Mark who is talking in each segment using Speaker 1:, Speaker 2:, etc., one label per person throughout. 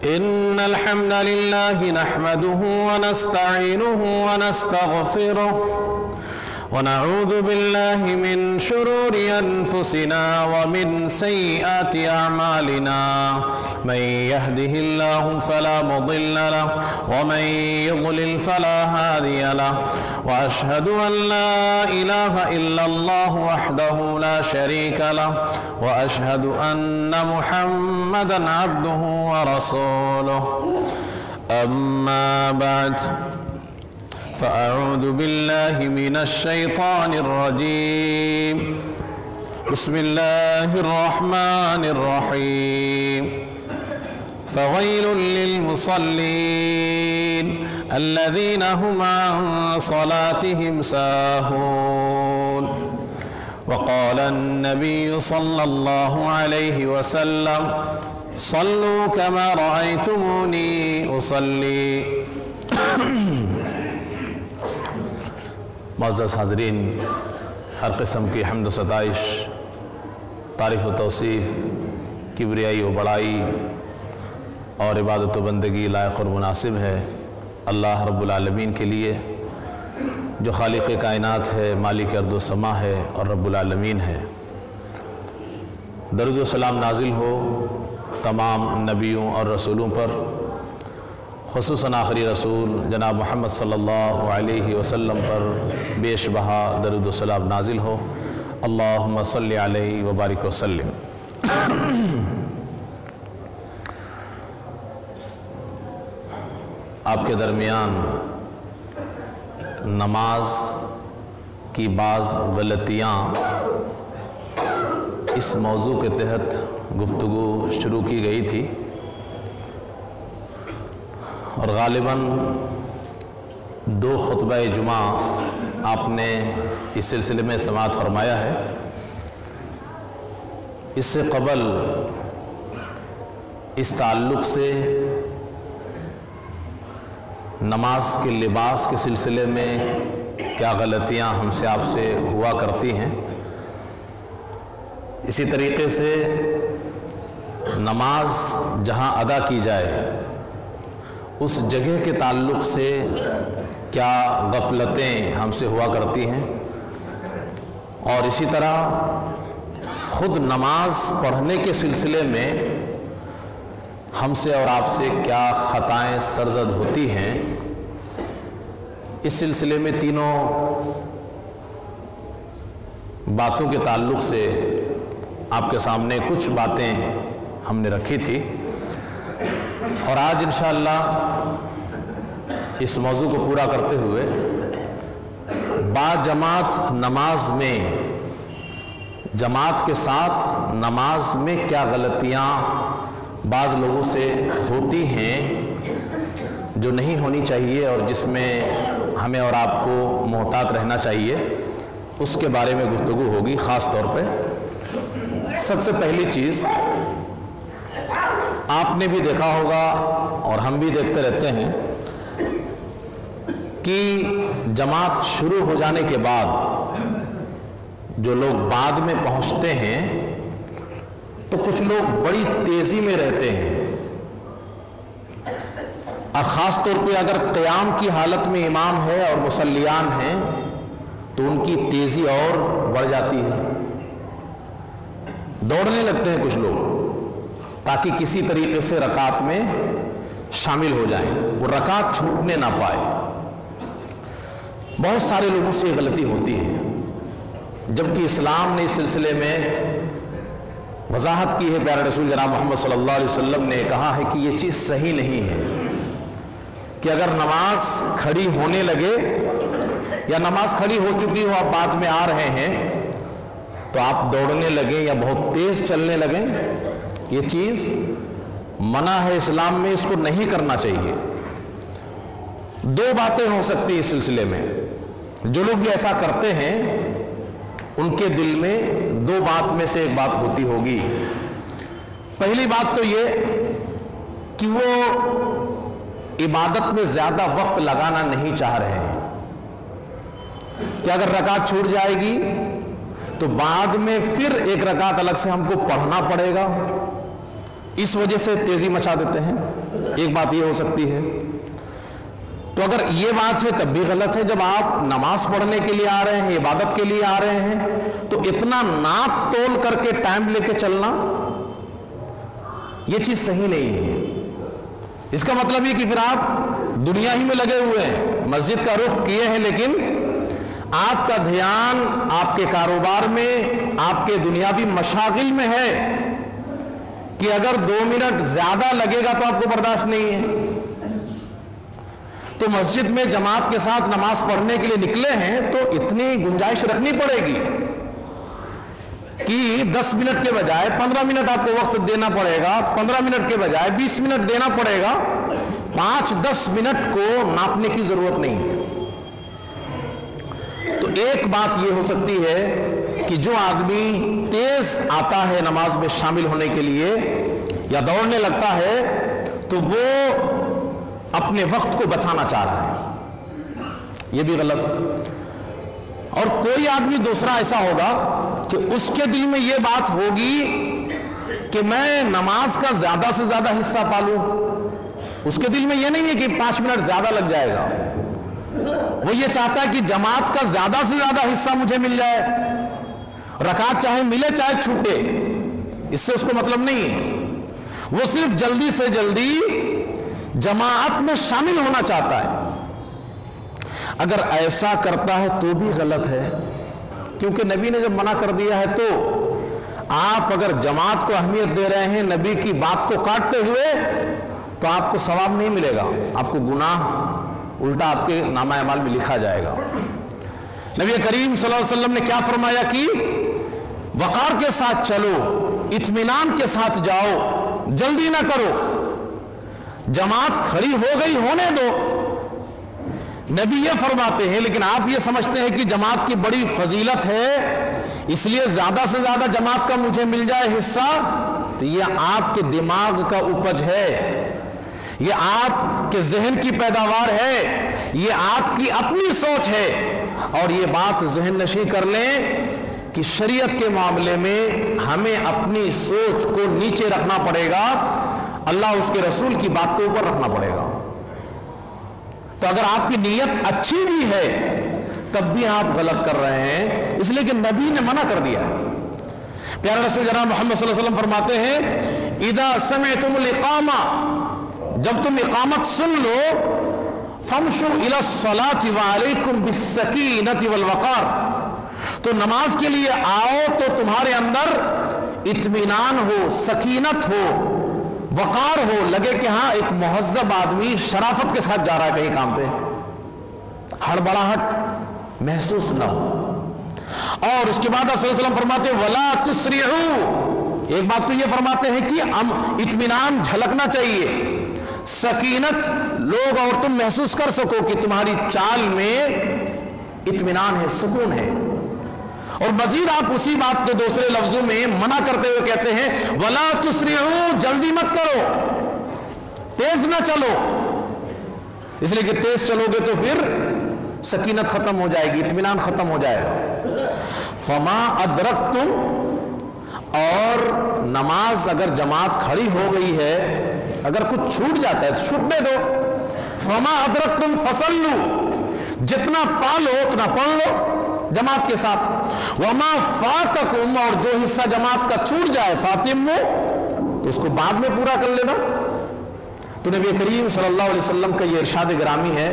Speaker 1: إن الحمد لله نحمده ونستعينه ونستغفره ونعوذ بالله من شرور أنفسنا ومن سيئات أعمالنا من يهده الله فلا مضل له ومن يضلل فلا هادي له وأشهد أن لا إله إلا الله وحده لا شريك له وأشهد أن محمدا عبده ورسوله أما بعد فأعوذ بالله من الشيطان الرجيم بسم الله الرحمن الرحيم فويل للمصلين الذين هم عن صلاتهم ساهون وقال النبي صلى الله عليه وسلم صلوا كما رأيتموني أصلي معزز حاضرین، ہر قسم کی حمد و ستائش، تعریف و توصیف، کبریائی و بڑائی اور عبادت و بندگی لائق اور مناسب ہے اللہ رب العالمین کے لیے، جو خالق کائنات ہے، مالک ارض و سما ہے اور رب العالمین ہے۔ درود و سلام نازل ہو تمام نبیوں اور رسولوں پر، خصوصاً آخری رسول جناب محمد صلی اللہ علیہ وسلم پر بیش بہا درود و سلام نازل ہو۔ اللہم صلی علیہ وبارک وسلم۔ آپ کے درمیان نماز کی بعض غلطیاں اس موضوع کے تحت گفتگو شروع کی گئی تھی، اور غالباً 2 خطبہ جمعہ آپ نے اس سلسلے میں سماعت فرمایا ہے۔ اس سے قبل اس تعلق سے نماز کے لباس کے سلسلے میں کیا غلطیاں ہم سے آپ سے ہوا کرتی ہیں، اسی طریقے سے نماز جہاں ادا کی جائے اس جگہ کے تعلق سے کیا غفلتیں ہم سے ہوا کرتی ہیں، اور اسی طرح خود نماز پڑھنے کے سلسلے میں ہم سے اور آپ سے کیا خطائیں سرزد ہوتی ہیں، اس سلسلے میں تینوں باتوں کے تعلق سے آپ کے سامنے کچھ باتیں ہم نے رکھی تھی، اور آج انشاءاللہ اس موضوع کو پورا کرتے ہوئے باجماعت نماز میں، جماعت کے ساتھ نماز میں کیا غلطیاں بعض لوگوں سے ہوتی ہیں جو نہیں ہونی چاہیے اور جس میں ہمیں اور آپ کو محتاط رہنا چاہیے، اس کے بارے میں گفتگو ہوگی۔ خاص طور پہ سب سے پہلی چیز آپ نے بھی دیکھا ہوگا اور ہم بھی دیکھتے رہتے ہیں کہ جماعت شروع ہو جانے کے بعد جو لوگ بعد میں پہنچتے ہیں تو کچھ لوگ بڑی تیزی میں رہتے ہیں، اور خاص طور پہ اگر قیام کی حالت میں امام ہے اور مصلیان ہیں تو ان کی تیزی اور بڑھ جاتی ہے، دوڑنے لگتے ہیں کچھ لوگ تاکہ کسی طریقے سے رکعت میں شامل ہو جائیں، وہ رکعت چھوٹنے نہ پائے۔ بہت سارے لوگوں سے یہ غلطی ہوتی ہے، جبکہ اسلام نے اس سلسلے میں وضاحت کی ہے۔ پیارے رسول جناب محمد صلی اللہ علیہ وسلم نے کہا ہے کہ یہ چیز صحیح نہیں ہے کہ اگر نماز کھڑی ہونے لگے یا نماز کھڑی ہو چکی ہو، آپ بعد میں آ رہے ہیں تو آپ دوڑنے لگیں یا بہت تیز چلنے لگیں، یہ چیز منع ہے اسلام میں، اس کو نہیں کرنا چاہیے۔ 2 باتیں ہو سکتی ہیں اس سلسلے میں، جو لوگ بھی ایسا کرتے ہیں ان کے دل میں 2 بات میں سے ایک بات ہوتی ہوگی۔ پہلی بات تو یہ کہ وہ عبادت میں زیادہ وقت لگانا نہیں چاہ رہے ہیں، کہ اگر رکعت چھوٹ جائے گی تو بعد میں پھر ایک رکعت الگ سے ہم کو پڑھنا پڑے گا، اس وجہ سے تیزی مچا دیتے ہیں۔ ایک بات یہ ہو سکتی ہے۔ تو اگر یہ بات ہے تب بھی غلط ہے، جب آپ نماز پڑھنے کے لیے آ رہے ہیں، عبادت کے لیے آ رہے ہیں، تو اتنا ناپ تول کر کے ٹائم لے کے چلنا یہ چیز صحیح نہیں ہے۔ اس کا مطلب یہ کہ پھر آپ دنیا ہی میں لگے ہوئے ہیں، مسجد کا رخ کیے ہیں، لیکن آپ کا دھیان آپ کے کاروبار میں، آپ کے دنیاوی مشاغل میں ہے کہ اگر 2 منٹ زیادہ لگے گا تو آپ کو برداشت نہیں ہے۔ تو مسجد میں جماعت کے ساتھ نماز پڑھنے کے لیے نکلے ہیں تو اتنی گنجائش رکھنی پڑے گی کہ 10 منٹ کے بجائے 15 منٹ آپ کو وقت دینا پڑے گا، 15 منٹ کے بجائے 20 منٹ دینا پڑے گا، 5-10 منٹ کو ناپنے کی ضرورت نہیں ہے۔ تو ایک بات یہ ہو سکتی ہے کہ جو آدمی تیز آتا ہے نماز میں شامل ہونے کے لیے یا دوڑنے لگتا ہے تو وہ اپنے وقت کو بچانا چاہ رہا ہے، یہ بھی غلط۔ اور کوئی آدمی دوسرا ایسا ہوگا کہ اس کے دل میں یہ بات ہوگی کہ میں نماز کا زیادہ سے زیادہ حصہ پالوں، اس کے دل میں یہ نہیں ہے کہ 5 منٹ زیادہ لگ جائے گا، وہ یہ چاہتا ہے کہ جماعت کا زیادہ سے زیادہ حصہ مجھے مل جائے، رکعت چاہے ملے چاہے چھوٹے، اس سے اس کو مطلب نہیں ہے، وہ صرف جلدی سے جلدی جماعت میں شامل ہونا چاہتا ہے۔ اگر ایسا کرتا ہے تو بھی غلط ہے، کیونکہ نبی نے جب منع کر دیا ہے تو آپ اگر جماعت کو اہمیت دے رہے ہیں نبی کی بات کو کاٹتے ہوئے تو آپ کو ثواب نہیں ملے گا، آپ کو گناہ الٹا آپ کے نامہ اعمال میں لکھا جائے گا۔ نبی کریم صلی اللہ علیہ وسلم نے کیا فرمایا کہ وقار کے ساتھ چلو، اطمینان کے ساتھ جاؤ، جلدی نہ کرو، جماعت کھڑی ہو گئی ہونے دو۔ نبی یہ فرماتے ہیں، لیکن آپ یہ سمجھتے ہیں کہ جماعت کی بڑی فضیلت ہے اس لیے زیادہ سے زیادہ جماعت کا مجھے مل جائے حصہ، تو یہ آپ کے دماغ کا اپج ہے، یہ آپ کے ذہن کی پیداوار ہے، یہ آپ کی اپنی سوچ ہے۔ اور یہ بات ذہن نشی کر لیں کہ شریعت کے معاملے میں ہمیں اپنی سوچ کو نیچے رکھنا پڑے گا، اللہ اس کے رسول کی بات کو اوپر رکھنا پڑے گا۔ تو اگر آپ کی نیت اچھی بھی ہے تب بھی آپ غلط کر رہے ہیں، اس لیے کہ نبی نے منع کر دیا ہے۔ پیارے رسول جناب محمد صلی اللہ علیہ وسلم فرماتے ہیں اذا سمعتم الاقامہ، جب تم اقامت سن لو، فامشوا الى الصلاة وعلیکم بالسکینۃ والوقار، تو نماز کے لیے آؤ تو تمہارے اندر اطمینان ہو، سکینت ہو، وقار ہو، لگے کہ ہاں ایک مہذب آدمی شرافت کے ساتھ جا رہا ہے کہیں کام پہ، ہڑبڑاہٹ محسوس نہ ہو۔ اور اس کے بعد آپ صلی اللہ علیہ وسلم فرماتے ہیں وَلَا تُسْرِعُوا، ایک بات تو یہ فرماتے ہیں کہ اطمینان جھلکنا چاہیے، سکینت لوگ اور تم محسوس کر سکو کہ تمہاری چال میں اطمینان ہے، سکون ہے۔ اور مزید آپ اسی بات کو دوسرے لفظوں میں منع کرتے ہوئے کہتے ہیں وَلَا تُسْرِعُوا، جلدی مت کرو، تیز نہ چلو، اس لیے کہ تیز چلو گے تو پھر سکینت ختم ہو جائے گی، اطمینان ختم ہو جائے گا۔ فما ادرکتم، اور نماز اگر جماعت کھڑی ہو گئی ہے، اگر کچھ چھوٹ جاتا ہے تو چھوٹنے دو۔ فما ادرکتم فصلوا، جتنا پالو اتنا پڑھ لو جماعت کے ساتھ۔ وما فاتکم، اور جو حصہ جماعت کا چھوٹ جائے فاتموا، تو اس کو بعد میں پورا کر لینا۔ تو نبی کریم صلی اللہ علیہ وسلم کا یہ ارشاد گرامی ہے،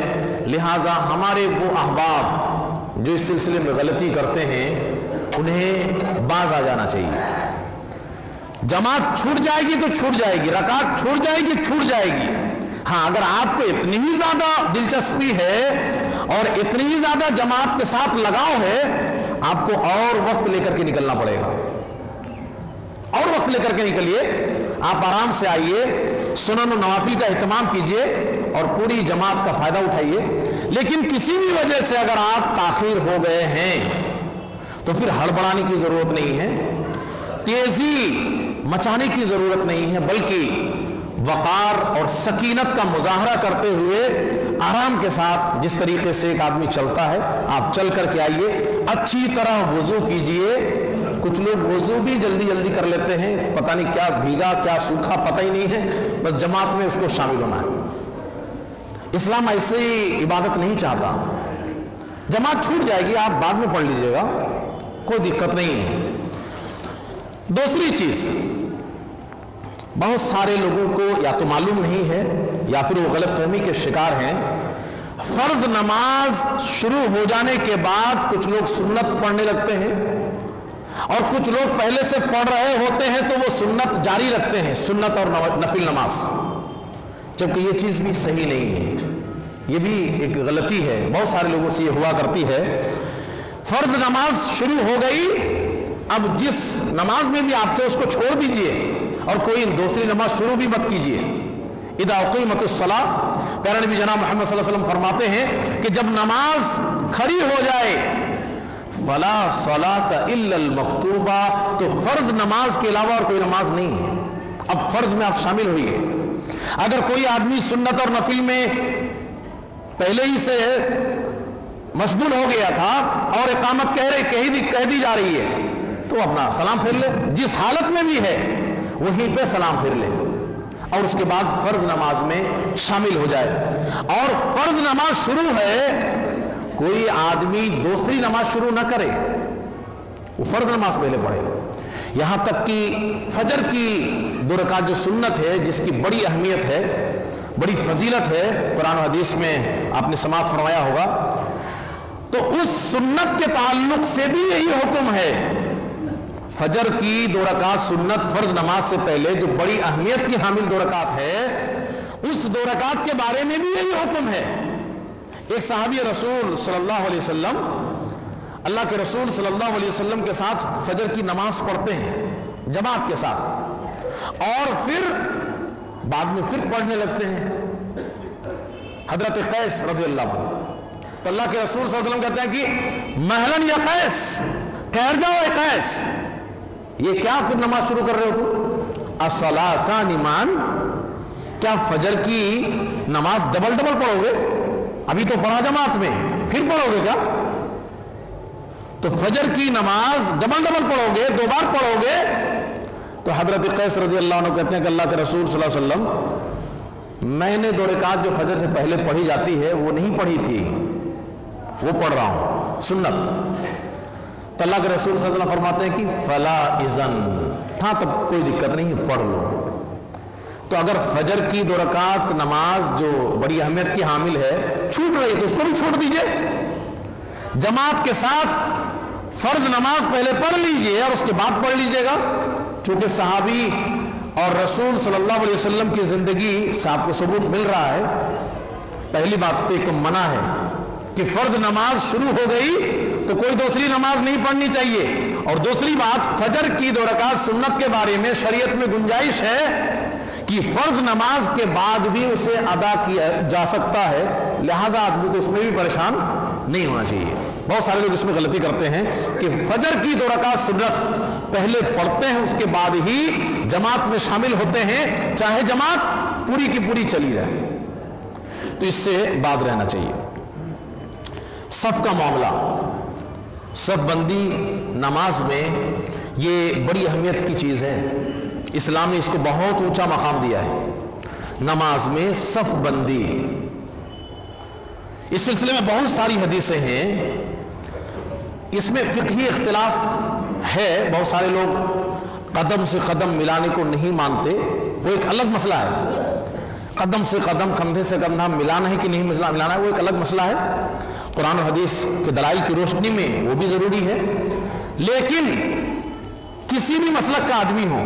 Speaker 1: لہٰذا ہمارے وہ احباب جو اس سلسلے میں غلطی کرتے ہیں انہیں باز آ جانا چاہیے۔ جماعت چھوٹ جائے گی تو چھوٹ جائے گی، رکعت چھوٹ جائے گی چھوٹ جائے گی، ہاں اگر آپ کو اتنی ہی زیادہ دلچسپی ہے اور اتنی ہی زیادہ جماعت کے ساتھ لگاؤ ہے، آپ کو اور وقت لے کر کے نکلنا پڑے گا، اور وقت لے کر کے نکلیے، آپ آرام سے آئیے، سنن و نوافل کا اہتمام کیجئے اور پوری جماعت کا فائدہ اٹھائیے۔ لیکن کسی بھی وجہ سے اگر آپ تاخیر ہو گئے ہیں تو پھر ہڑبڑانے کی ضرورت نہیں ہے، تیزی مچانے کی ضرورت نہیں ہے، بلکہ وقار اور سکینت کا مظاہرہ کرتے ہوئے آرام کے ساتھ جس طریقے سے ایک آدمی چلتا ہے آپ چل کر کے آئیے، اچھی طرح وضو کیجئے، کچھ لوگ وضو بھی جلدی جلدی کر لیتے ہیں، پتہ نہیں کیا بھیگا کیا سوکھا پتہ ہی نہیں ہے، بس جماعت میں اس کو شامل ہونا ہے۔ اسلام ایسی عبادت نہیں چاہتا۔ جماعت چھوٹ جائے گی، آپ بعد میں پڑھ لیجئے گا، کوئی دقت نہیں ہے۔ دوسری چیز، بہت سارے لوگوں کو یا تو معلوم نہیں ہے یا پھر وہ غلط فہمی کے شکار ہیں۔ فرض نماز شروع ہو جانے کے بعد کچھ لوگ سنت پڑھنے لگتے ہیں، اور کچھ لوگ پہلے سے پڑھ رہے ہوتے ہیں تو وہ سنت جاری رکھتے ہیں، سنت اور نفل نماز، جبکہ یہ چیز بھی صحیح نہیں ہے، یہ بھی ایک غلطی ہے، بہت سارے لوگوں سے یہ ہوا کرتی ہے۔ فرض نماز شروع ہو گئی، اب جس نماز میں بھی آپ تھے اس کو چھوڑ دیجئے اور کوئی دوسری نماز شروع بھی مت کیجئے۔ اذا اقیمت الصلاۃ، پیارے نبی جناب محمد صلی اللہ علیہ وسلم فرماتے ہیں کہ جب نماز کھڑی ہو جائے فلا صلاۃ الا المکتوبہ، تو فرض نماز کے علاوہ اور کوئی نماز نہیں ہے، اب فرض میں آپ شامل ہوئیے۔ اگر کوئی آدمی سنت اور نفل میں پہلے ہی سے مشغول ہو گیا تھا اور اقامت کہہ دی جا رہی ہے تو اپنا سلام پھیر لے، جس حالت میں بھی ہے وہیں پہ سلام پھیر لے اور اس کے بعد فرض نماز میں شامل ہو جائے۔ اور فرض نماز شروع ہے، کوئی آدمی دوسری نماز شروع نہ کرے، وہ فرض نماز پہلے پڑھے۔ یہاں تک کہ فجر کی 2 رکعت جو سنت ہے، جس کی بڑی اہمیت ہے، بڑی فضیلت ہے، قرآن و حدیث میں آپ نے سماعت فرمایا ہوگا، تو اس سنت کے تعلق سے بھی یہی حکم ہے۔ فجر کی 2 رکعت سنت فرض نماز سے پہلے جو بڑی اہمیت کی حامل 2 رکعت ہے، اس 2 رکعت کے بارے میں بھی یہی حکم ہے۔ ایک صحابی رسول صلی اللہ علیہ وسلم، اللہ کے رسول صلی اللہ علیہ وسلم کے ساتھ فجر کی نماز پڑھتے ہیں جماعت کے ساتھ، اور پھر بعد میں پھر پڑھنے لگتے ہیں۔ حضرت قیس رضی اللہ عنہ، تو اللہ کے رسول صلی اللہ علیہ وسلم کہتے ہیں کہ مہلن یا قیس، ٹھہر جاؤ اے قیس، یہ کیا پھر نماز شروع کر رہے ہو تم؟ الصلاۃ نمان، کیا فجر کی نماز ڈبل پڑھو گے؟ ابھی تو پڑھا جماعت میں، پھر پڑھو گے کیا؟ تو فجر کی نماز ڈبل پڑھو گے، 2 بار پڑھو گے؟ تو حضرت قیس رضی اللہ عنہ کہتے ہیں کہ اللہ کے رسول صلی اللہ علیہ وسلم، میں نے 2 رکعت جو فجر سے پہلے پڑھی جاتی ہے وہ نہیں پڑھی تھی، وہ پڑھ رہا ہوں سنت۔ تو اللہ کے رسول صلی اللہ علیہ وسلم فرماتے ہیں کہ فلا اذن، ہاں تب کوئی دقت نہیں، پڑھ لو۔ تو اگر فجر کی 2 رکعت نماز جو بڑی اہمیت کی حامل ہے چھوٹ رہی ہے تو اس کو بھی چھوڑ دیجئے، جماعت کے ساتھ فرض نماز پہلے پڑھ لیجئے اور اس کے بعد پڑھ لیجئے گا۔ چونکہ صحابی اور رسول صلی اللہ علیہ وسلم کی زندگی سے آپ کو ثبوت مل رہا ہے۔ پہلی بات تو ایک منع ہے کہ فرض نماز شروع ہو گئی تو کوئی دوسری نماز نہیں پڑھنی چاہیے، اور دوسری بات فجر کی 2 رکعت سنت کے بارے میں شریعت میں گنجائش ہے کہ فرض نماز کے بعد بھی اسے ادا کیا جا سکتا ہے، لہٰذا آدمی کو اس میں بھی پریشان نہیں ہونا چاہیے۔ بہت سارے لوگ اس میں غلطی کرتے ہیں کہ فجر کی 2 رکعت سنت پہلے پڑھتے ہیں، اس کے بعد ہی جماعت میں شامل ہوتے ہیں، چاہے جماعت پوری کی پوری چلی جائے، تو اس سے باز رہنا چاہیے۔ صف کا معاملہ، صف بندی نماز میں یہ بڑی اہمیت کی چیز ہے، اسلام نے اس کو بہت اونچا مقام دیا ہے۔ نماز میں صف بندی، اس سلسلے میں بہت ساری حدیثیں ہیں، اس میں فقہی اختلاف ہے، بہت سارے لوگ قدم سے قدم ملانے کو نہیں مانتے، وہ ایک الگ مسئلہ ہے۔ قدم سے قدم، کندھے سے کندھا ملانا ہے کہ نہیں ملانا ہے، وہ ایک الگ مسئلہ ہے، قرآن و حدیث کے دلائل کی روشنی میں وہ بھی ضروری ہے۔ لیکن کسی بھی مسلک کا آدمی ہو،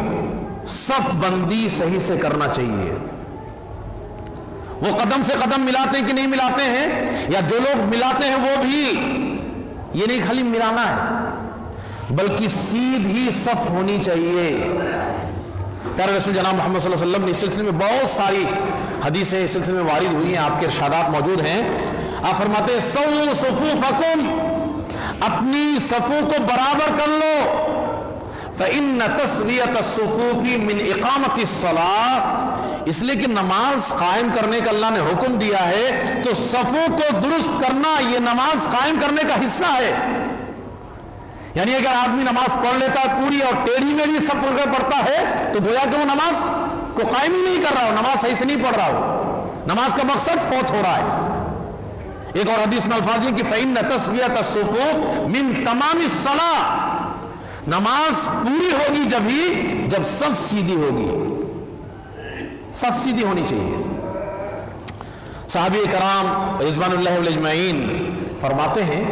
Speaker 1: صف بندی صحیح سے کرنا چاہیے۔ وہ قدم سے قدم ملاتے ہیں کہ نہیں ملاتے ہیں، یا جو لوگ ملاتے ہیں وہ بھی، یہ نہیں خالی ملانا ہے بلکہ سیدھی صف ہونی چاہیے۔ پیارے رسول جناب محمد صلی اللہ علیہ وسلم نے اس سلسلے میں بہت ساری حدیثیں اس سلسلے میں وارد ہوئی ہیں، آپ کے ارشادات موجود ہیں۔ آپ فرماتے ہیں سووا صفوفکم، اپنی صفوں کو برابر کر لو، فإن تسویۃ الصفوف من اقامت الصلاۃ، اس لیے کہ نماز قائم کرنے کا اللہ نے حکم دیا ہے، تو صفوں کو درست کرنا یہ نماز قائم کرنے کا حصہ ہے۔ یعنی اگر آدمی نماز پڑھ لیتا ہے پوری اور ٹیڑھی میڑھی سب پڑھتا ہے تو گویا کہ وہ نماز کو قائم ہی نہیں کر رہا ہو، نماز صحیح سے نہیں پڑھ رہا ہو، نماز کا مقصد فوت ہو رہا ہے۔ ایک اور حدیث میں الفاظ ہے کہ فَإِنَّ تَسْوِيَةَ الصُّفُوفِ مِن تَمَامِ الصَّلَاةِ، نماز پوری ہوگی جب صف سیدھی ہوگی، صف سیدھی ہونی چاہیے۔ صحابہ کرام رضوان اللہ علیہم اجمعین فرماتے ہیں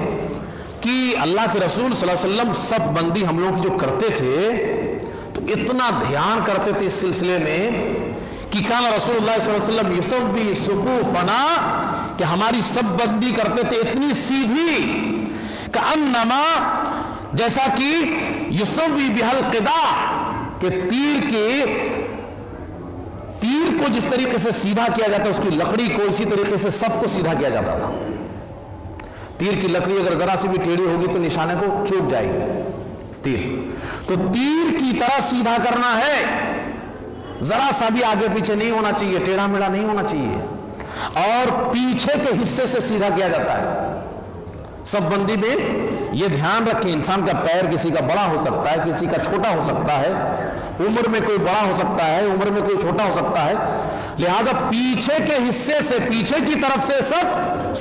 Speaker 1: کہ اللہ کے رسول صلی اللہ علیہ وسلم صف بندی ہم لوگ جو کرتے تھے تو اتنا دھیان کرتے تھے اس سلسلے میں کہ کان رسول اللہ صلی اللہ علیہ وسلم یصوی صفوفنا، کہ ہماری صف بندی کرتے تھے اتنی سیدھی، کأنما، جیسا کہ یصوی بہل قداح، کہ تیر کو جس طریقے سے سیدھا کیا جاتا ہے اس کی لکڑی کو اسی طریقے سے صف کو سیدھا کیا جاتا تھا۔ تیر کی لکڑی اگر ذرا سی بھی ٹیڑھی ہوگی تو نشانے کو چوب جائے گی، تو تیر کی طرح سیدھا کرنا ہے، ذرا سا بھی آگے پیچھے نہیں ہونا چاہیے، ٹیڑھا میڑھا نہیں ہونا چاہیے، اور پیچھے کے حصے سے سیدھا کیا جاتا ہے۔ صف بندی میں یہ دھیان رکھیں، انسان کا پیر کسی کا بڑا ہو سکتا ہے، کسی کا چھوٹا ہو سکتا ہے، عمر میں کوئی بڑا ہو سکتا ہے، عمر میں کوئی چھوٹا ہو سکتا ہے، لہذا پیچھے کے حصے سے، پیچھے کی طرف سے صف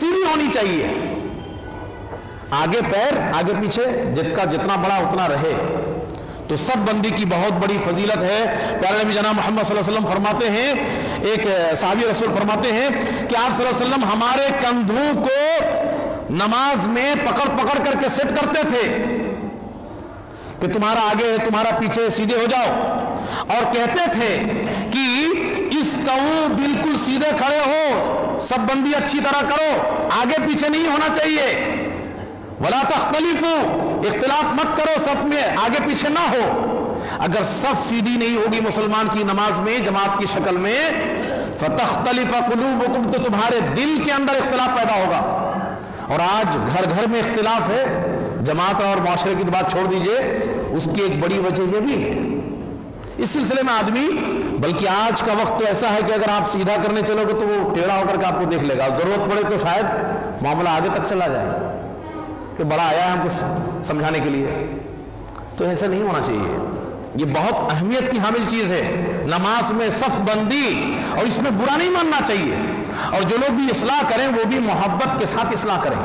Speaker 1: سیدھی ہونی چاہیے، آگے پیر آگے پیچھے جتنا بڑا اتنا رہے۔ تو صف بندی کی بہت بڑی فضیلت ہے۔ پیارے نبی جناب محمد صلی اللہ علیہ وسلم فرماتے ہیں، ایک صحابی رسول فرماتے ہیں کہ آپ صلی اللہ علیہ وسلم ہمارے کندھوں کو نماز میں پکڑ کر کے سیٹ کرتے تھے کہ تمہارا آگے ہے تمہارا پیچھے، سیدھے ہو جاؤ، اور کہتے تھے کہ استووا، بالکل سیدھے کھڑے ہو، صف بندی اچھی طرح کرو، آگے پیچھے نہیں ہونا چاہیے، ولا تختلفوا، اختلاف مت کرو، صف میں آگے پیچھے نہ ہو۔ اگر صف سیدھی نہیں ہوگی مسلمان کی نماز میں جماعت کی شکل میں، فتختلف قلوبکم، تو تمہارے دل کے اندر اختلاف پیدا ہوگا، اور آج گھر گھر میں اختلاف ہے، جماعت اور معاشرے کی بات چھوڑ دیجئے، اس کی ایک بڑی وجہ یہ بھی ہے۔ اس سلسلے میں آدمی، بلکہ آج کا وقت تو ایسا ہے کہ اگر آپ سیدھا کرنے چلو گے تو وہ ٹیڑھا ہو کر کے آپ کو دیکھ لے گا، ضرورت پڑے تو شاید معاملہ آگے تک چلا جائے کہ بڑا آیا ہے ہم کو سمجھانے کے لیے، تو ایسا نہیں ہونا چاہیے۔ یہ بہت اہمیت کی حامل چیز ہے نماز میں صف بندی، اور اس میں برا نہیں ماننا چاہیے، اور جو لوگ بھی اصلاح کریں وہ بھی محبت کے ساتھ اصلاح کریں۔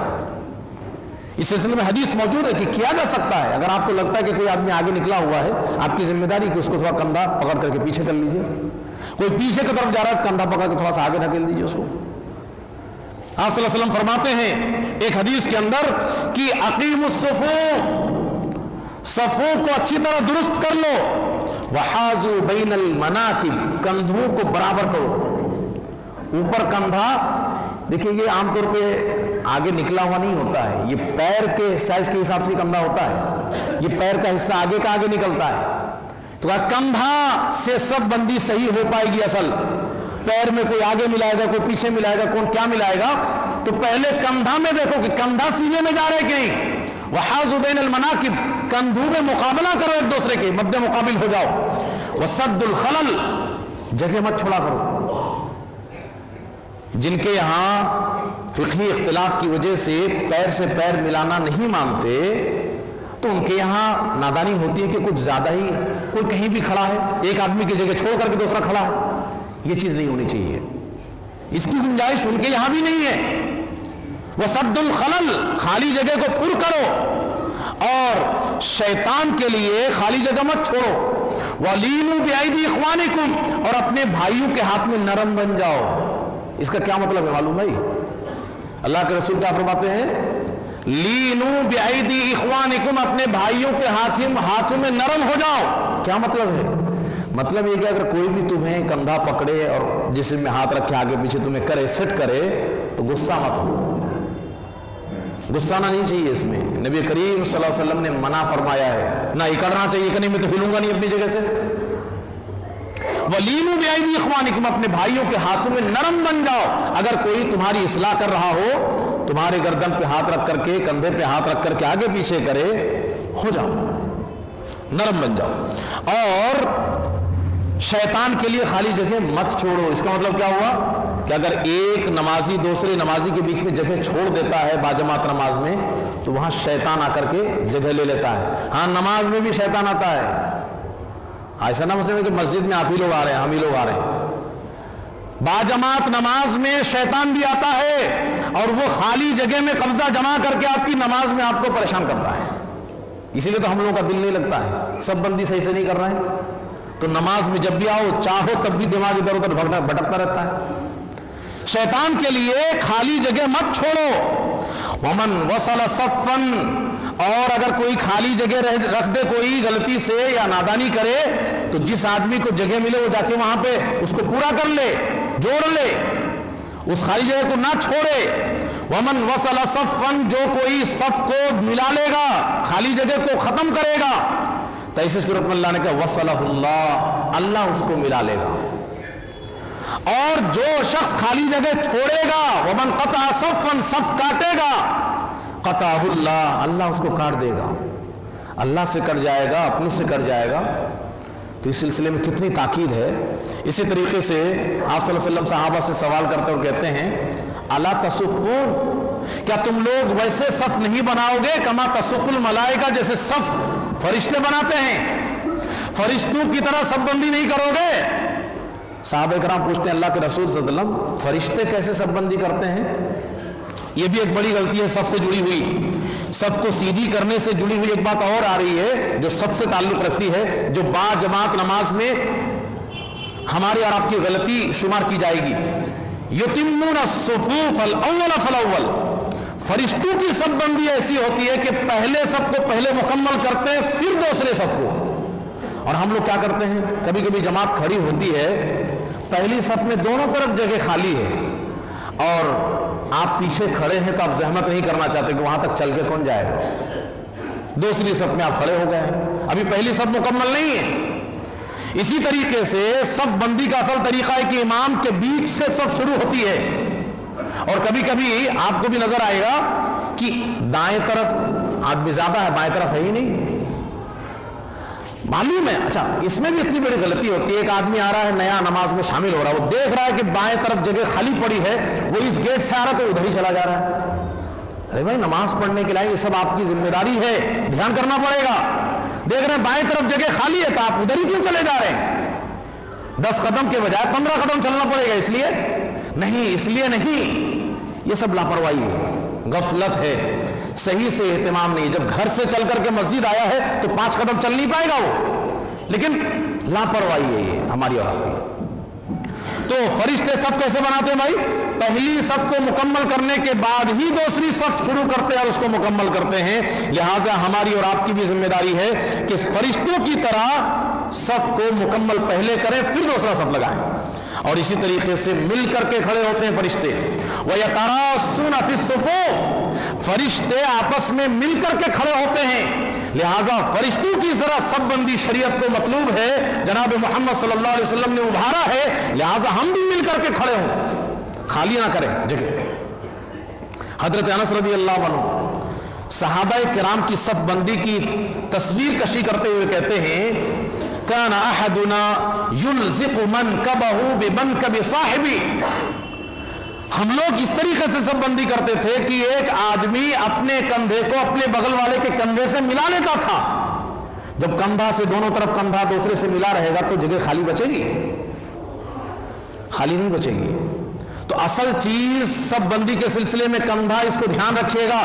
Speaker 1: اس سلسلے میں حدیث موجود ہے کہ کیا جا سکتا ہے، اگر آپ کو لگتا ہے کہ کوئی آدمی آگے نکلا ہوا ہے، آپ کی ذمہ داری کہ اس کو تھوڑا کندھا پکڑ کر کے پیچھے کر لیجئے، کوئی پیچھے کی طرف جا رہا ہے کندھا پکڑ کے تھوڑا سا آگے دھکیل دیجئے اس کو۔ آپ صلی اللہ علیہ وسلم فرماتے ہیں ایک حدیث کے اندر کہ اقیموا الصفوف، صفوں کو اچھی طرح درست کر لو، وحاذوا بین المناکب، کندھوں کو برابر کرو۔ اوپر کندھا، دیکھیں یہ عام طور پہ آگے نکلا ہوا نہیں ہوتا ہے، یہ پیر کے سائز کے حساب سے کندھا ہوتا ہے، یہ پیر کا حصہ آگے کا آگے نکلتا ہے، تو کندھا سے سب بندی صحیح ہو پائے گی۔ اصل پیر میں کوئی آگے ملائے گا، کوئی پیچھے ملائے گا، کون کیا ملائے گا، تو پہلے کندھا میں دیکھو کہ کندھا سیدھے میں جا رہے کہیں، وحاذوا بین المناکب، کندھوں میں مقابلہ کرو ایک دوسرے کے، مد مقابل ہو جاؤ، وسد الخلل، جگہ مت چھوڑا کرو۔ جن کے یہاں فقہی اختلاف کی وجہ سے پیر ملانا نہیں مانتے، تو ان کے یہاں نادانی ہوتی ہے کہ کچھ زیادہ ہی کوئی کہیں بھی کھڑا ہے، ایک آدمی کی جگہ چھوڑ کر کے دوسرا کھڑا ہے، یہ چیز نہیں ہونی چاہیے، اس کی گنجائش ان کے یہاں بھی نہیں ہے۔ وسد الخلل، خالی جگہ کو پر کرو، اور شیطان کے لیے خالی جگہ مت چھوڑو۔ وَلِينُوا بِأَيْدِي إِخْوَانِكُمْ، اور اپنے بھائیوں کے ہاتھ میں نرم بن جاؤ۔ اس کا کیا مطلب ہے معلوم بھائی؟ اللہ کے رسول کیا فرماتے ہیں؟ لِينُوا بِأَيْدِي إِخْوَانِكُمْ، اپنے بھائیوں کے ہاتھوں میں نرم ہو جاؤ۔ کیا مطلب ہے؟ مطلب یہ کہ اگر کوئی بھی تمہیں کندھا پکڑے اور جسم میں ہاتھ رکھے آگے پیچھے تمہیں کرے، سیٹ کرے، تو غصہ مت ہو، غصہ نہ نہیں چاہیے۔ اس میں نبی کریم صلی اللہ علیہ وسلم نے منع فرمایا ہے، نہ اکڑنا چاہیے کہ نہیں میں تو ہلوں گا نہیں اپنی جگہ سے۔ وَلِينُوا بِأَيْدِي إِخْوَانِكُمْ، اپنے بھائیوں کے ہاتھوں میں نرم بن جاؤ۔ اگر کوئی تمہاری اصلاح کر رہا ہو، تمہارے گردن پہ ہاتھ رکھ کر کے، کندھے پہ ہاتھ رکھ کر کے آگے پیچھے کرے، ہو جاؤ، نرم بن جاؤ۔ اور شیطان کے لیے خالی جگہ مت چھوڑو۔ اس کا مطلب کیا ہوا کہ اگر ایک نمازی دوسرے نمازی کے بیچ میں جگہ چھوڑ دیتا ہے باجماعت نماز میں تو وہاں شیطان آ کر کے جگہ لے لیتا ہے. ہاں نماز میں بھی شیطان آتا ہے. ایسا نہ مسئلہ کہ مسجد میں آپ ہی لوگ آ رہے ہیں ہم ہی لوگ آ رہے ہیں. باجماعت نماز میں شیطان بھی آتا ہے اور وہ خالی جگہ میں قبضہ جما کر کے آپ کی نماز میں آپ کو پریشان کرتا ہے. اسی لیے تو ہم لوگوں کا دل نہیں لگتا ہے, سب بندی صحیح سے نہیں کر رہے ہیں تو نماز میں جب بھی آؤ چاہو تب بھی دماغ ادھر ادھر بھٹکتا رہتا ہے. شیطان کے لیے خالی جگہ مت چھوڑو. ومن وصل صفا, اور اگر کوئی خالی جگہ رکھ دے کوئی غلطی سے یا نادانی کرے تو جس آدمی کو جگہ ملے وہ جا کے وہاں پہ اس کو پورا کر لے, جوڑ لے, اس خالی جگہ کو نہ چھوڑے. ومن وصل صفا, جو کوئی صف کو ملا لے گا خالی جگہ کو ختم کرے گا تو ایسی صورت میں اللہ نے کہا وصلہ اللہ, اللہ اس کو ملا لے گا. اور جو شخص خالی جگہ چھوڑے گا ومن قطع صفا, صف کاٹے گا قطعہ اللہ, اللہ اس کو کاٹ دے گا. اللہ سے کٹ جائے گا, اپنوں سے کٹ جائے گا. تو اس سلسلے میں کتنی تاکید ہے. اسی طریقے سے آپ صلی اللہ علیہ وسلم صحابہ سے سوال کرتے اور کہتے ہیں الا تصفون, کیا تم لوگ ویسے صف نہیں بناؤ گے کما تصف الملائکہ, جیسے صف فرشتے بناتے ہیں, فرشتوں کی طرح صف بندی نہیں کرو گے. صحابہ کرام پوچھتے ہیں اللہ کے رسول صلی اللہ علیہ وسلم فرشتے کیسے صف بندی کرتے ہیں؟ یہ بھی ایک بڑی غلطی ہے صف سے جڑی ہوئی. صف کو سیدھی کرنے سے جڑی ہوئی ایک بات اور آ رہی ہے جو صف سے تعلق رکھتی ہے, جو با جماعت نماز میں ہماری اور آپ کی غلطی شمار کی جائے گی. یتمون الصفوف الاول فالاول, فرشتوں کی صف بندی ایسی ہوتی ہے کہ پہلے صف کو پہلے مکمل کرتے ہیں پھر دوسرے صف کو. اور ہم لوگ کیا کرتے ہیں, کبھی کبھی جماعت کھڑی ہوتی ہے, پہلی صف میں دونوں طرف جگہ خالی ہے اور آپ پیچھے کھڑے ہیں تو آپ زحمت نہیں کرنا چاہتے کہ وہاں تک چل کے کون جائے گا. دوسری صف میں آپ کھڑے ہو گئے ہیں, ابھی پہلی صف مکمل نہیں ہے. اسی طریقے سے صف بندی کا اصل طریقہ ہے کہ امام کے بیچ سے صف شروع ہوتی ہے. اور کبھی کبھی آپ کو بھی نظر آئے گا کہ دائیں طرف آدمی زیادہ ہے, بائیں طرف ہے ہی نہیں. معلوم ہے, اچھا اس میں بھی اتنی بڑی غلطی ہوتی ہے, ایک آدمی آ رہا ہے نیا نماز میں شامل ہو رہا ہے, وہ دیکھ رہا ہے کہ بائیں طرف جگہ خالی پڑی ہے, وہ اس گیٹ سے آ رہا ہے تو ادھر ہی چلا جا رہا ہے. ارے بھائی نماز پڑھنے کے لیے یہ سب آپ کی ذمہ داری ہے, دھیان کرنا پڑے گا. دیکھ رہے ہیں بائیں طرف جگہ خالی ہے تو آپ ادھر ہی کیوں چلے جا رہے ہیں؟ 10 قدم کے بجائے 15 قدم چلنا پڑے گا. اس لیے نہیں, اس لیے نہیں, یہ سب لاپرواہی ہے, غفلت ہے, صحیح سے اہتمام نہیں. جب گھر سے چل کر کے مسجد آیا ہے تو 5 قدم چل نہیں پائے گا وہ, لیکن لاپرواہی ہے یہ ہماری اور آپ کی. تو فرشتے صف کیسے بناتے ہیں بھائی؟ پہلی صف کو مکمل کرنے کے بعد ہی دوسری صف شروع کرتے ہیں اور اس کو مکمل کرتے ہیں. لہٰذا ہماری اور آپ کی بھی ذمہ داری ہے کہ فرشتوں کی طرح صف کو مکمل پہلے کریں پھر دوسرا صف لگائیں. اور اسی طریقے سے مل کر کے کھڑے ہوتے ہیں فرشتے. وَيَتَرَاصُونَ فِي الصُّفُوفِ, فرشتے آپس میں مل کر کے کھڑے ہوتے ہیں. لہٰذا فرشتوں کی ذرا سب بندی شریعت کو مطلوب ہے, جناب محمد صلی اللہ علیہ وسلم نے ابھارا ہے. لہٰذا ہم بھی مل کر کے کھڑے ہوں, خالی نہ کریں جگہ. حضرت انس رضی اللہ عنہ صحابہ کرام کی سب بندی کی تصویر کشی کرتے ہوئے کہتے ہیں کان احدنا یلزق منکبہ بمنکب صاحبی, ہم لوگ اس طریقے سے سب بندی کرتے تھے کہ ایک آدمی اپنے کندھے کو اپنے بغل والے کے کندھے سے ملا لیتا تھا. جب کندھا سے دونوں طرف کندھا دوسرے سے ملا رہے گا تو جگہ خالی بچے گی؟ خالی نہیں بچے گی. تو اصل چیز سب بندی کے سلسلے میں کندھا, اس کو دھیان رکھیے گا.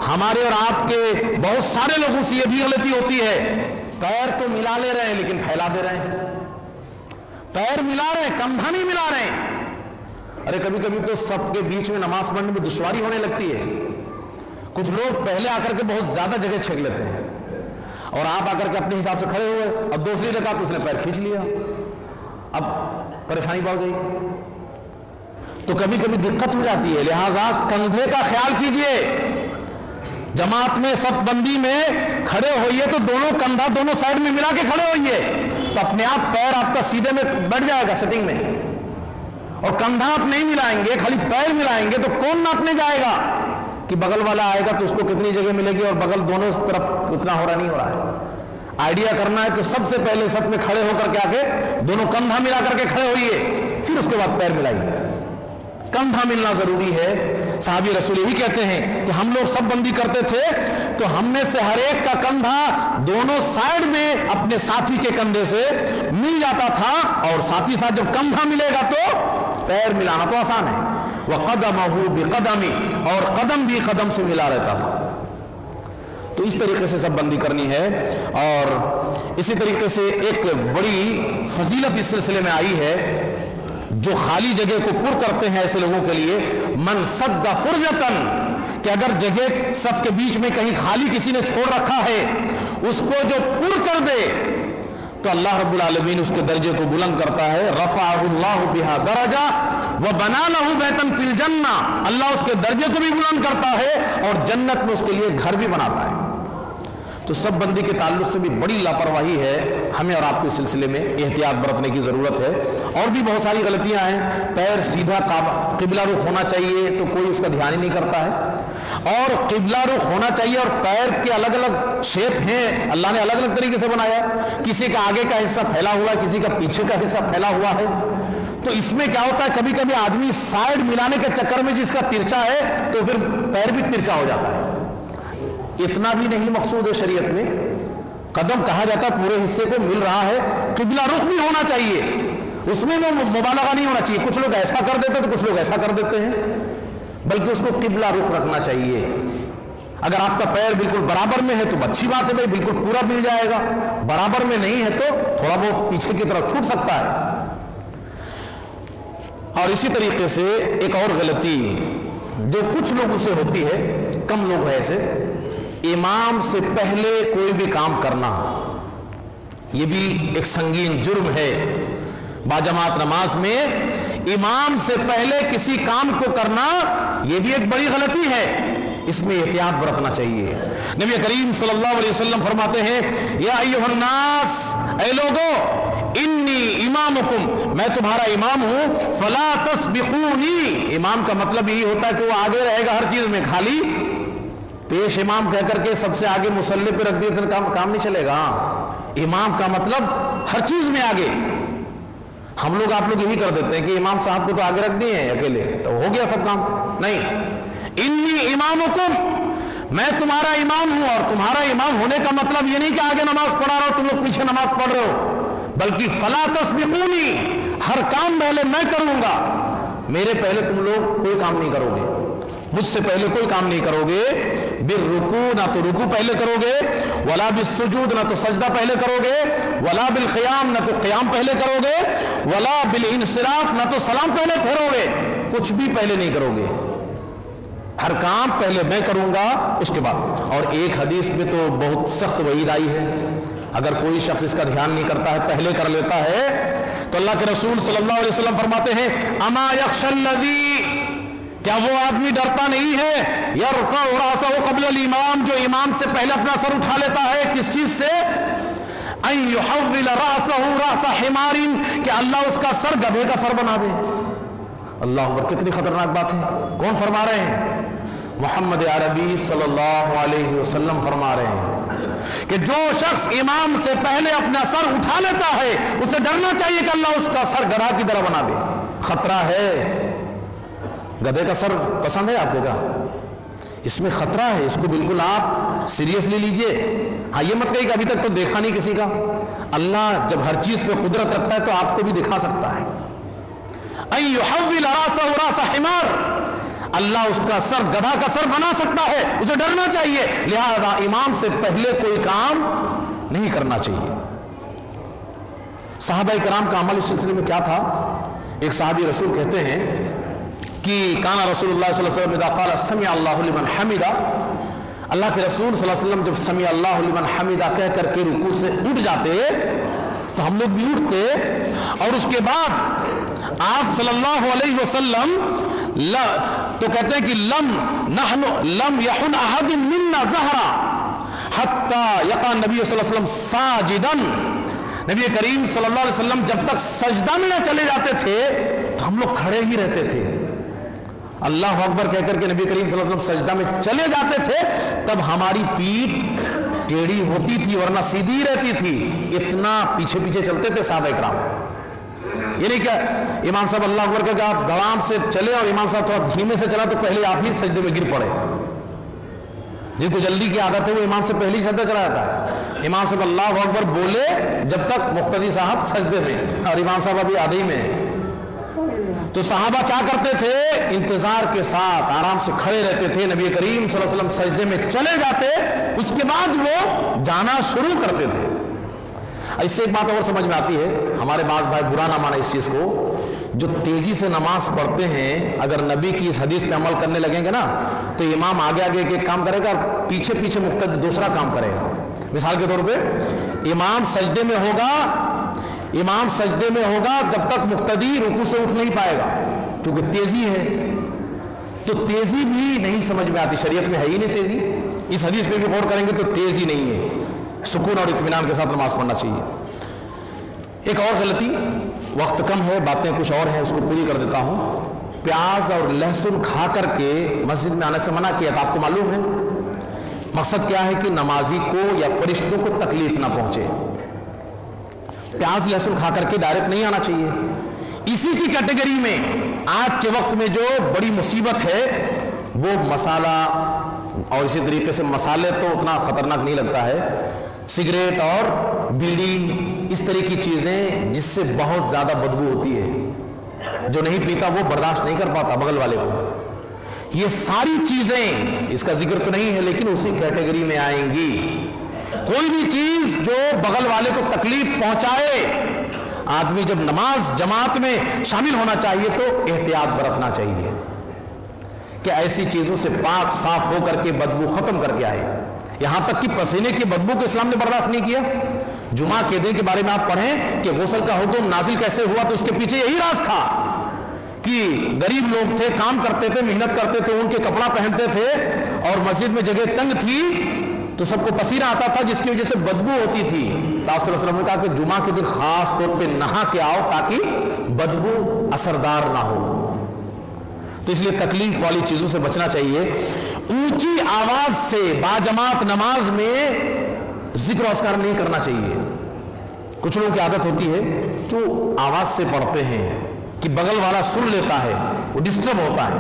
Speaker 1: ہمارے اور آپ کے بہت سارے لوگوں سے یہ بھی غلطی ہوتی ہے, پیر تو ملا لے رہے ہیں لیکن پھیلا دے رہے ہیں. پیر ملا رہے ہیں, کندھا نہیں ملا رہے ہیں. ارے کبھی کبھی تو صف کے بیچ میں نماز پڑھنے میں دشواری ہونے لگتی ہے. کچھ لوگ پہلے آ کر کے بہت زیادہ جگہ چھینک لیتے ہیں اور آپ آ کر کے اپنے حساب سے کھڑے ہوئے, اب دوسری رکعت اس نے پیر کھینچ لیا, اب پریشانی بڑھ گئی. تو کبھی کبھی دقت ہو جاتی ہے. لہٰذا کندھے کا خیال کیجئے. جماعت میں سب بندی میں کھڑے ہوئیے تو دونوں کندھا دونوں سائڈ میں ملا کے کھڑے ہوئیے تو اپنے آپ پیر آپ کا سیدھے میں بیٹھ جائے گا سیٹنگ میں. اور کندھا آپ نہیں ملائیں گے, خالی پیر ملائیں گے تو کون ناپنے جائے گا کہ بغل والا آئے گا تو اس کو کتنی جگہ ملے گی اور بغل دونوں طرف کتنا ہو رہا نہیں ہو رہا ہے. آئیڈیا کرنا ہے تو سب سے پہلے صف میں کھڑے ہو کر کے آ کے دونوں کندھا ملا کر کے کھڑے ہوئیے, پھر اس کے بعد پیر ملائیے. کندھا ملنا ضروری ہے۔ صحابی رسول یہی کہتے ہیں کہ ہم لوگ سب بندی کرتے تھے تو ہم میں سے ہر ایک کا کندھا دونوں سائڈ میں اپنے ساتھی کے کندھے سے مل جاتا تھا، اور ساتھ ہی ساتھ جب کندھا ملے گا تو پیر ملانا تو آسان ہے۔ وَقَدَمَهُ بِقَدَمِ، اور قدم بھی قدم سے ملا رہتا تھا۔ تو اس طریقے سے سب بندی کرنی ہے۔ اور اسی طریقے سے ایک بڑی فضیلت اس سلسلے میں آئی ہے، جو خالی جگہ کو پر کرتے ہیں ایسے لوگوں کے لیے، من سد فرجتن، کہ اگر جگہ صف کے بیچ میں کہیں خالی کسی نے چھوڑ رکھا ہے، اس کو جو پر کر دے تو اللہ رب العالمین اس کے درجے کو بلند کرتا ہے۔ رفعہ اللہ بہا درجہ وبنا لہ بیتا فی الجنہ، اللہ اس کے درجے کو بھی بلند کرتا ہے اور جنت میں اس کے لیے گھر بھی بناتا ہے۔ تو سب بندی کے تعلق سے بھی بڑی لاپرواہی ہے، ہمیں اور آپ کے سلسلے میں احتیاط برتنے کی ضرورت ہے۔ اور بھی بہت ساری غلطیاں ہیں، پیر سیدھا قبلہ رخ ہونا چاہیے تو کوئی اس کا دھیان ہی نہیں کرتا ہے، اور قبلہ رخ ہونا چاہیے، اور پیر کے الگ الگ شیپ ہیں، اللہ نے الگ الگ طریقے سے بنایا، کسی کا آگے کا حصہ پھیلا ہوا ہے، کسی کا پیچھے کا حصہ پھیلا ہوا ہے۔ تو اس میں کیا ہوتا ہے، کبھی کبھی آدمی سائڈ ملانے کے چکر میں جس کا ترچا ہے تو پھر پیر بھی ترچا ہو جاتا ہے۔ اتنا بھی نہیں مقصود ہے شریعت میں، قدم کہا جاتا ہے پورے حصے کو مل رہا ہے، قبلہ رخ بھی ہونا چاہیے، اس میں وہ مبالغہ نہیں ہونا چاہیے، کچھ لوگ ایسا کر دیتے ہیں تو کچھ لوگ ایسا کر دیتے ہیں، بلکہ اس کو قبلہ رخ رکھنا چاہیے۔ اگر آپ کا پیر بالکل برابر میں ہے تو اچھی بات ہے، بھائی بالکل پورا مل جائے گا، برابر میں نہیں ہے تو تھوڑا بہت پیچھے کی طرف چھوٹ سکتا ہے۔ اور اسی طریقے سے ایک اور غلطی جو کچھ لوگوں سے ہوتی ہے، کم لوگ ہیں ایسے، امام سے پہلے کوئی بھی کام کرنا، یہ بھی ایک سنگین جرم ہے۔ باجماعت نماز میں امام سے پہلے کسی کام کو کرنا یہ بھی ایک بڑی غلطی ہے، اس میں احتیاط برتنا چاہیے۔ نبی کریم صلی اللہ علیہ وسلم فرماتے ہیں، یا ایھا الناس، اے لوگو، انی امامکم، میں تمہارا امام ہوں، فلا تسبقونی، امام کا مطلب یہی ہوتا ہے کہ وہ آگے رہے گا ہر چیز میں، خالی پیش امام کہہ کر کے سب سے آگے مصلی پہ رکھ دیے تو کام نہیں چلے گا۔ امام کا مطلب ہر چیز میں آگے۔ ہم لوگ آپ لوگ یہی کر دیتے ہیں کہ امام صاحب کو تو آگے رکھ دیے ہیں اکیلے تو ہو گیا سب کام، نہیں، انی امامکم، میں تمہارا امام ہوں، اور تمہارا امام ہونے کا مطلب یہ نہیں کہ آگے نماز پڑھا رہا ہو تم لوگ پیچھے نماز پڑھ رہے ہو، بلکہ فلا تسبقونی، ہر کام پہلے میں کروں گا، میرے پہلے تم لوگ کوئی کام نہیں کرو گے، مجھ سے پہلے کوئی کام نہیں کرو گے۔ بالرکوع، نہ تو رکوع پہلے کرو گے، ولا بالسجود، نہ تو سجدہ پہلے کرو گے، ولا بالقیام، نہ تو قیام پہلے کرو گے، ولا بالانصراف، نہ تو سلام پہلے پھیرو گے، کچھ بھی پہلے نہیں کرو گے، ہر کام پہلے میں کروں گا اس کے بعد۔ اور ایک حدیث میں تو بہت سخت وعید آئی ہے، اگر کوئی شخص اس کا دھیان نہیں کرتا ہے، پہلے کر لیتا ہے، تو اللہ کے رسول صلی اللہ علیہ وسلم فرماتے ہیں، اما یخشی الذی، کیا وہ آدمی ڈرتا نہیں ہے، یرفع راسہ قبل الامام، جو امام سے پہلے اپنا سر اٹھا لیتا ہے، کس چیز سے، ان یحول راسہ راس حمار، کہ اللہ اس کا سر گدھے کا سر بنا دے۔ اللہ اکبر، کتنی خطرناک بات ہے، کون فرما رہے ہیں؟ محمد عربی صلی اللہ علیہ وسلم فرما رہے ہیں کہ جو شخص امام سے پہلے اپنا سر اٹھا لیتا ہے اسے ڈرنا چاہیے کہ اللہ اس کا سر گدھا کی طرح بنا دے۔ خطرہ ہے، گدھے کا سر پسند ہے آپ کو کیا؟ اس میں خطرہ ہے، اس کو بالکل آپ سیریسلی لیجئے۔ ہاں یہ مت کہیے کہ ابھی تک تو دیکھا نہیں کسی کا، اللہ جب ہر چیز پہ قدرت رکھتا ہے تو آپ کو بھی دکھا سکتا ہے۔ ان یحول راسہ راس حمار، اللہ اس کا سر گدھا کا سر بنا سکتا ہے، اسے ڈرنا چاہیے، لہذا امام سے پہلے کوئی کام نہیں کرنا چاہیے۔ صحابہ کرام کا عمل اس سلسلے میں کیا تھا؟ ایک صحابی رسول کہتے ہیں کہ کانا رسول اللہ صلی اللہ علیہ وسلم اذا قال سمع اللہ لمن حمدہ، اللہ کے رسول صلی اللہ علیہ وسلم جب سمع اللہ لمن حمدہ کہہ کر کے رکوع سے اٹھ جاتے تو ہم لوگ بھی اٹھتے، اور اس کے بعد آپ صلی اللہ علیہ وسلم تو کہتے ہیں کہ لم یحن احد منا ظہرا حتی یقع نبی صلی اللہ علیہ وسلم ساجدا، نبی کریم صلی اللہ علیہ وسلم جب تک سجدہ میں نہ چلے جاتے تھے تو ہم لوگ کھڑے ہی رہتے تھے۔ اللہ اکبر کہہ کر کے نبی کریم صلی اللہ علیہ وسلم سجدہ میں چلے جاتے تھے تب ہماری پیٹھ ٹیڑھی ہوتی تھی ورنہ سیدھی رہتی تھی، اتنا پیچھے پیچھے چلتے تھے صحابہ کرام۔ یہ نہیں کہ امام صاحب اللہ اکبر کہ آپ دھڑام سے چلے اور امام صاحب تھوڑا دھیمے سے چلا تو پہلے آپ ہی سجدے میں گر پڑے. جن کو جلدی کی عادت ہے وہ امام سے پہلی سجدہ چلا جاتا ہے. امام صاحب اللہ اکبر بولے جب تک مقتدی صاحب سجدے میں, اور امام صاحب ابھی آدھے ہی میں ہیں. تو صحابہ کیا کرتے تھے؟ انتظار کے ساتھ آرام سے کھڑے رہتے تھے. نبی کریم صلی اللہ علیہ وسلم سجدے میں چلے جاتے, اس کے بعد وہ جانا شروع کرتے تھے. اس سے ایک بات اور سمجھ میں آتی ہے, ہمارے بعض بھائی برا نہ مانے اس چیز کو, جو تیزی سے نماز پڑھتے ہیں اگر نبی کی اس حدیث پہ عمل کرنے لگیں گے نا تو امام آگے آگے ایک کام کرے گا, پیچھے پیچھے مقتدی دوسرا کام کرے گا. مثال کے طور پہ امام سجدے میں ہوگا جب تک مقتدی رکوع سے اٹھ نہیں پائے گا, کیونکہ تیزی ہے. تو تیزی بھی نہیں سمجھ میں آتی, شریعت میں ہے ہی نہیں تیزی. اس حدیث پہ بھی غور کریں گے تو تیزی نہیں ہے, سکون اور اطمینان کے ساتھ نماز پڑھنا چاہیے. ایک اور غلطی, وقت کم ہے, باتیں کچھ اور ہیں, اس کو پوری کر دیتا ہوں. پیاز اور لہسن کھا کر کے مسجد میں آنے سے منع کیا تھا, آپ کو معلوم ہے مقصد کیا ہے؟ کہ نمازی کو یا فرشتوں کو تکلیف نہ پہنچے. پیاز لہسن کھا کر کے ڈائریکٹ نہیں آنا چاہیے. اسی کی کیٹیگری میں آج کے وقت میں جو بڑی مصیبت ہے وہ مسالہ, اور اسی طریقے سے مسالے تو اتنا خطرناک نہیں لگتا ہے, سگریٹ اور بیڑی, اس طرح کی چیزیں جس سے بہت زیادہ بدبو ہوتی ہے. جو نہیں پیتا وہ برداشت نہیں کر پاتا بغل والے کو. یہ ساری چیزیں, اس کا ذکر تو نہیں ہے لیکن اسی کیٹیگری میں آئیں گی. کوئی بھی چیز جو بغل والے کو تکلیف پہنچائے, آدمی جب نماز جماعت میں شامل ہونا چاہیے تو احتیاط برتنا چاہیے کہ ایسی چیزوں سے پاک صاف ہو کر کے بدبو ختم کر کے آئے. یہاں تک کہ پسینے کی بدبو کو اسلام نے برداشت نہیں کیا. جمعہ کے دن کے بارے میں آپ پڑھیں کہ غسل کا حکم نازل کیسے ہوا, تو اس کے پیچھے یہی راز تھا کہ غریب لوگ تھے, کام کرتے تھے, محنت کرتے تھے, ان کے کپڑا پہنتے تھے اور مسجد میں جگہ تنگ تھی تو سب کو پسینہ آتا تھا جس کی وجہ سے بدبو ہوتی تھی. تو آپ صلی اللہ علیہ وسلم نے کہا کہ جمعہ کے دن خاص طور پہ نہا کے آؤ تاکہ بدبو اثردار نہ ہو. تو اس لیے تکلیف والی چیزوں سے بچنا چاہیے. اونچی آواز سے باجماعت نماز میں ذکر و اذکار نہیں کرنا چاہیے. کچھ لوگوں کی عادت ہوتی ہے کہ وہ آواز سے پڑھتے ہیں کہ بغل والا سن لیتا ہے, وہ ڈسٹرب ہوتا ہے.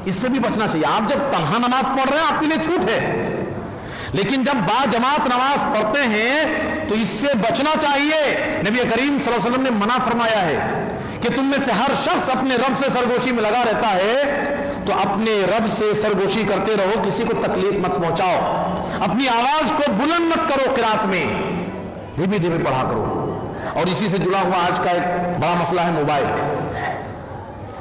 Speaker 1: اس سے بھی بچنا چاہیے. آپ جب تنہا نماز پڑھ رہے ہیں آپ کے لیے چھوٹ ہے, لیکن جب باجماعت نماز پڑھتے ہیں تو اس سے بچنا چاہیے. نبی کریم صلی اللہ علیہ وسلم نے منع فرمایا ہے کہ تم میں سے ہر شخص اپنے رب سے سرگوشی میں لگا رہتا ہے تو اپنے رب سے سرگوشی کرتے رہو, کسی کو تکلیف مت پہنچاؤ. اپنی آواز کو بلند مت کرو, قرات میں دھیمی دھیمی پڑھا کرو. اور اسی سے جڑا ہوا آج کا ایک بڑا مسئلہ ہے موبائل.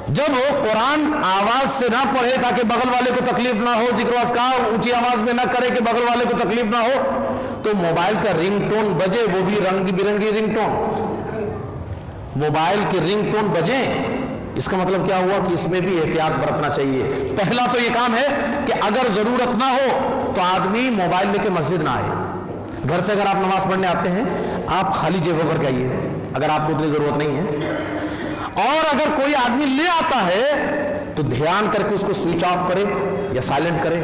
Speaker 1: جب وہ قرآن آواز سے نہ پڑھے تاکہ بغل والے کو تکلیف نہ ہو, ذکر و اذکار اونچی آواز میں نہ کرے کہ بغل والے کو تکلیف نہ ہو, تو موبائل کا رنگ ٹون بجے, وہ بھی رنگ برنگی رنگ ٹون, موبائل کے رنگ ٹون بجیں, اس کا مطلب کیا ہوا کہ اس میں بھی احتیاط برتنا چاہیے. پہلا تو یہ کام ہے کہ اگر ضرورت نہ ہو تو آدمی موبائل لے کے مسجد نہ آئے. گھر سے اگر آپ نماز پڑھنے آتے ہیں آپ خالی جیب ہو کر کے آئیے اگر آپ کو اتنی ضرورت نہیں ہے. اور اگر کوئی آدمی لے آتا ہے تو دھیان کر کے اس کو سوئچ آف کرے یا سائلنٹ کرے.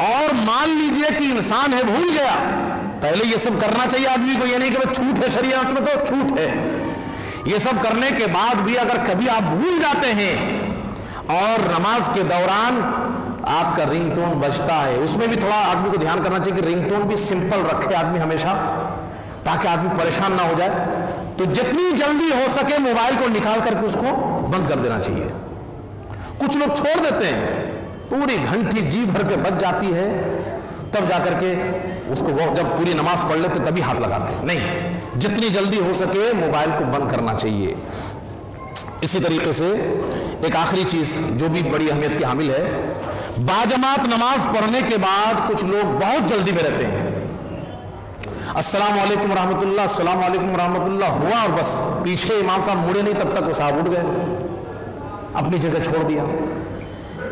Speaker 1: اور مان لیجئے کہ انسان ہے بھول گیا, پہلے یہ سب کرنا چاہیے آدمی کو, یہ نہیں کہ وہ چھوٹ ہے شریعت میں تو چھوٹ ہے. یہ سب کرنے کے بعد بھی اگر کبھی آپ بھول جاتے ہیں اور نماز کے دوران آپ کا رنگ ٹون بجتا ہے, اس میں بھی تھوڑا آدمی کو دھیان کرنا چاہیے کہ رنگ ٹون بھی سمپل رکھے آدمی ہمیشہ, تاکہ آدمی پریشان نہ ہو جائے. تو جتنی جلدی ہو سکے موبائل کو نکال کر کے اس کو بند کر دینا چاہیے. کچھ لوگ چھوڑ دیتے ہیں, پوری گھنٹی جی بھر کے بج جاتی ہے, تب جا کر کے اس کو جب پوری نماز پڑھ لیتے تبھی ہاتھ لگاتے ہیں. نہیں, جتنی جلدی ہو سکے موبائل کو بند کرنا چاہیے. اسی طریقے سے ایک آخری چیز جو بھی بڑی اہمیت کی حامل ہے, باجماعت نماز پڑھنے کے بعد کچھ لوگ بہت جلدی میں رہتے ہیں. السلام علیکم ورحمۃ اللہ, السلام علیکم ورحمۃ اللہ ہوا اور بس پیچھے امام صاحب مڑے نہیں تب تک وہ صاحب اٹھ گئے, اپنی جگہ چھوڑ دیا.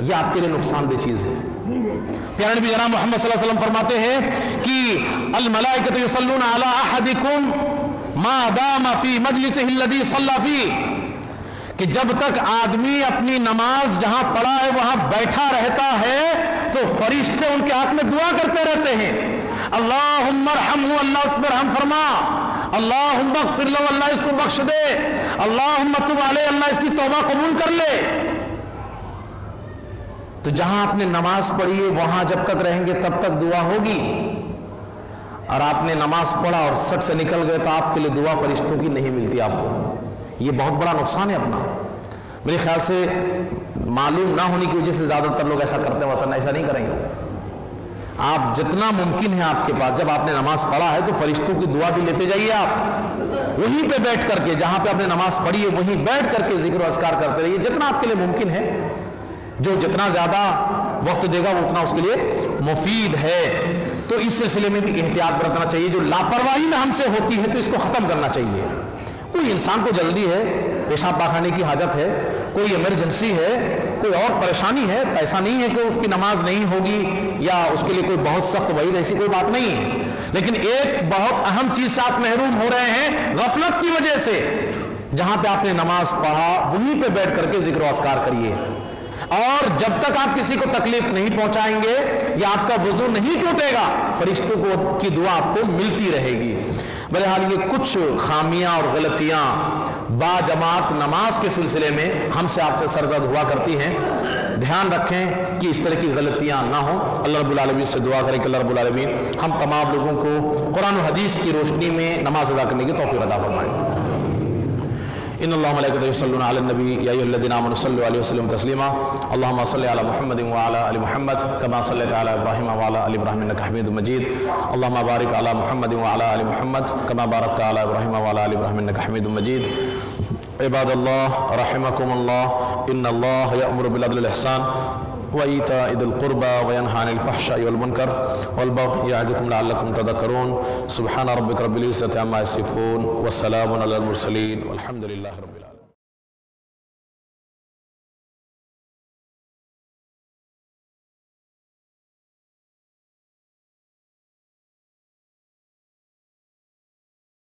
Speaker 1: یہ آپ کے لیے نقصان دہ چیز ہے. پیارے نبی جناب محمد صلی اللہ علیہ وسلم فرماتے ہیں کہ الملائکۃ یصلون علی احدکم ما دام فی مجلسہ الذی صلی فیہ, کہ جب تک آدمی اپنی نماز جہاں پڑھا ہے وہاں بیٹھا رہتا ہے تو فرشتے ان کے حق میں دعا کرتے رہتے ہیں, اللہم ارحمہ, اللہ اس پر رحم فرما, اللہم اغفر لہ، اللہ اس کو بخش دے، اللہم تب علیہ، اللہ اس کی توبہ قبول کر لے۔ تو جہاں آپ نے نماز پڑھی ہے وہاں جب تک رہیں گے تب تک دعا ہوگی، اور آپ نے نماز پڑھا اور سٹ سے نکل گئے تو آپ کے لیے دعا فرشتوں کی نہیں ملتی آپ کو۔ یہ بہت بڑا نقصان ہے اپنا۔ میرے خیال سے معلوم نہ ہونے کی وجہ سے زیادہ تر لوگ ایسا کرتے ہیں، ورنہ ایسا نہیں کریں گے۔ آپ جتنا ممکن ہے آپ کے پاس، جب آپ نے نماز پڑھا ہے تو فرشتوں کی دعا بھی لیتے جائیے، آپ وہیں پہ بیٹھ کر کے، جہاں پہ آپ نے نماز پڑھی ہے وہیں بیٹھ کر کے ذکر و اذکار کرتے رہیے، جتنا آپ کے لیے ممکن ہے۔ جو جتنا زیادہ وقت دے گا وہ اتنا اس کے لیے مفید ہے۔ تو اس سلسلے میں بھی احتیاط برتنا چاہیے، جو لاپرواہی میں ہم سے ہوتی ہے تو اس کو ختم کرنا چاہیے۔ کوئی انسان کو جلدی ہے، پیشاب پاخانے کی حاجت ہے، کوئی ایمرجنسی ہے، کوئی اور پریشانی ہے، تو ایسا نہیں ہے کہ اس کی نماز نہیں ہوگی یا اس کے لیے کوئی بہت سخت وعید، ایسی کوئی بات نہیں ہے۔ لیکن ایک بہت اہم چیز سے آپ محروم ہو رہے ہیں غفلت کی وجہ سے۔ جہاں پہ آپ نے نماز پڑھا وہیں پہ بیٹھ کر کے ذکر و اذکار کریے، اور جب تک آپ کسی کو تکلیف نہیں پہنچائیں گے یا آپ کا وضو نہیں ٹوٹے گا، فرشتوں کی دعا آپ کو ملتی رہے گی۔ بہرحال یہ کچھ خامیاں اور غلطیاں با جماعت نماز کے سلسلے میں ہم سے آپ سے سرزد ہوا کرتی ہیں۔ دھیان رکھیں کہ اس طرح کی غلطیاں نہ ہوں۔ اللہ رب العالمین سے دعا کریں کہ اللہ رب العالمین ہم تمام لوگوں کو قرآن و حدیث کی روشنی میں نماز ادا کرنے کی توفیق عطا فرمائے۔ ان اللہ ملائکتہ یصلون علی النبی یا ایھا الذین آمنوا صلوا علیہ وسلم تسلیما اللهم صل علی محمد وعلی آل محمد کما صلیت علی ابراہیم وعلی آل ابراہیم انک حمید مجید اللهم بارک علی محمد وعلی آل محمد کما بارکت علی ابراہیم وعلی آل ابراہیم انک حمید مجید۔ عباد اللہ رحمکم اللہ، ان اللہ یأمر بالعدل والاحسان وإيتاء ذي القربى وينهى عن الفحشاء والمنكر والبغي يعظكم لعلكم تذكرون سبحان ربك رب العزة عما يصفون والسلام على المرسلين والحمد لله رب العالمين۔